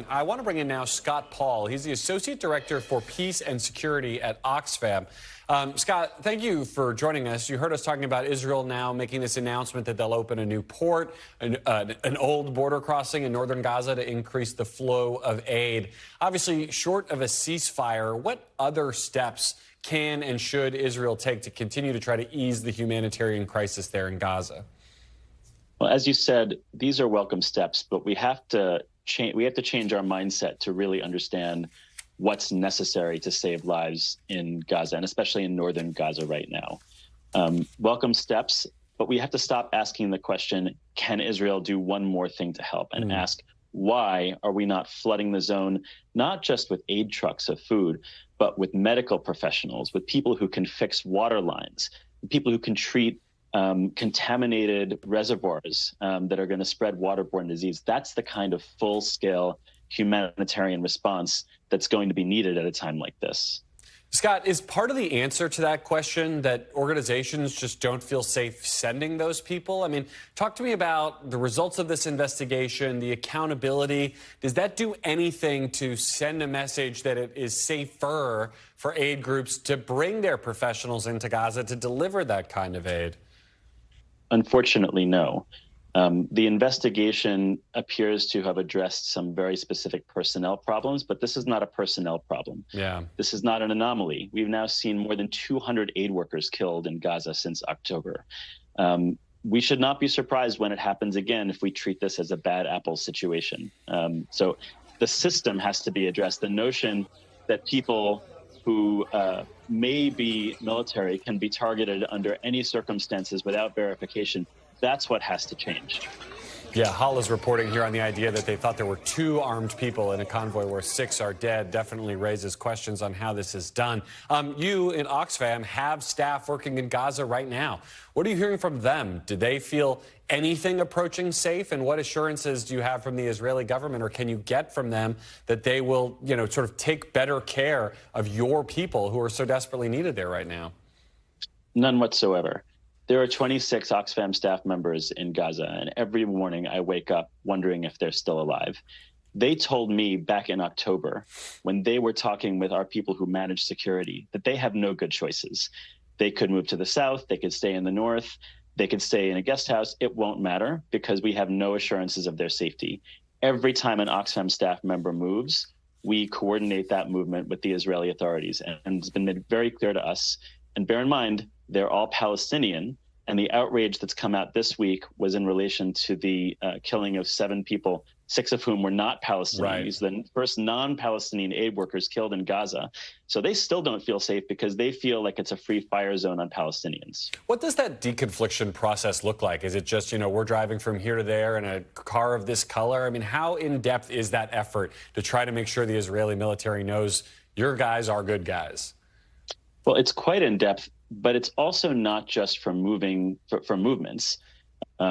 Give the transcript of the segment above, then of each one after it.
I want to bring in now Scott Paul. He's the Associate Director for Peace and Security at Oxfam. Scott, thank you for joining us. You heard us talking about Israel now making this announcement that they'll open a new port, an old border crossing in northern Gaza to increase the flow of aid. Obviously, short of a ceasefire, what other steps can and should Israel take to continue to try to ease the humanitarian crisis there in Gaza? Well, as you said, these are welcome steps, but we have to change our mindset to really understand what's necessary to save lives in Gaza, and especially in northern Gaza right now. Welcome steps, but we have to stop asking the question, can Israel do one more thing to help? And ask, why are we not flooding the zone, not just with aid trucks of food, but with medical professionals, with people who can fix water lines, people who can treat contaminated reservoirs that are going to spread waterborne disease. That's the kind of full-scale humanitarian response that's going to be needed at a time like this. Scott, is part of the answer to that question that organizations just don't feel safe sending those people? I mean, talk to me about the results of this investigation, the accountability. Does that do anything to send a message that it is safer for aid groups to bring their professionals into Gaza to deliver that kind of aid? Unfortunately, no. The investigation appears to have addressed some very specific personnel problems, but this is not a personnel problem. This is not an anomaly. We've now seen more than 200 aid workers killed in Gaza since October. We should not be surprised when it happens again if we treat this as a bad apple situation. So the system has to be addressed. The notion that people who may be military can be targeted under any circumstances without verification, that's what has to change. Yeah, Hall is reporting here on the idea that they thought there were 2 armed people in a convoy where 6 are dead. Definitely raises questions on how this is done. You in Oxfam have staff working in Gaza right now. What are you hearing from them? Do they feel anything approaching safe? And what assurances do you have from the Israeli government, or can you get from them that they will, sort of take better care of your people who are so desperately needed there right now? None whatsoever. There are 26 Oxfam staff members in Gaza, and every morning I wake up wondering if they're still alive. They told me back in October, when they were talking with our people who manage security, that they have no good choices. They could move to the south, they could stay in the north, they could stay in a guest house. It won't matter because we have no assurances of their safety. Every time an Oxfam staff member moves, we coordinate that movement with the Israeli authorities, and it's been made very clear to us. And bear in mind, they're all Palestinian, and the outrage that's come out this week was in relation to the killing of 7 people, 6 of whom were not Palestinian. These are the first non-Palestinian aid workers killed in Gaza. So they still don't feel safe because they feel like it's a free fire zone on Palestinians. What does that deconfliction process look like? Is it just, we're driving from here to there in a car of this color? I mean, how in-depth is that effort to try to make sure the Israeli military knows your guys are good guys? Well, it's quite in-depth, but it's also not just for movements.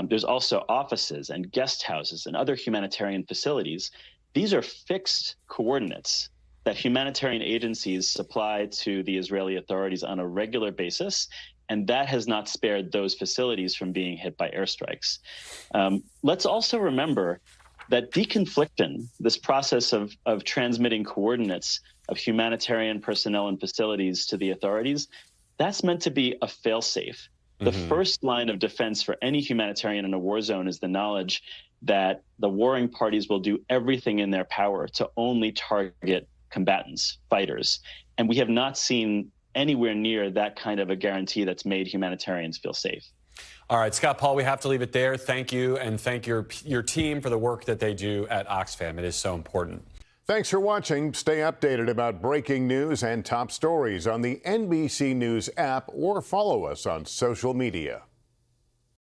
There's also offices and guest houses and other humanitarian facilities. These are fixed coordinates that humanitarian agencies supply to the Israeli authorities on a regular basis, and that has not spared those facilities from being hit by airstrikes. Let's also remember that deconfliction, this process of transmitting coordinates of humanitarian personnel and facilities to the authorities, that's meant to be a fail-safe. The first line of defense for any humanitarian in a war zone is the knowledge that the warring parties will do everything in their power to only target combatants, fighters. And we have not seen anywhere near that kind of a guarantee that's made humanitarians feel safe. All right, Scott Paul, we have to leave it there. Thank you, and thank your team for the work that they do at Oxfam. It is so important. Thanks for watching. Stay updated about breaking news and top stories on the NBC News app or follow us on social media.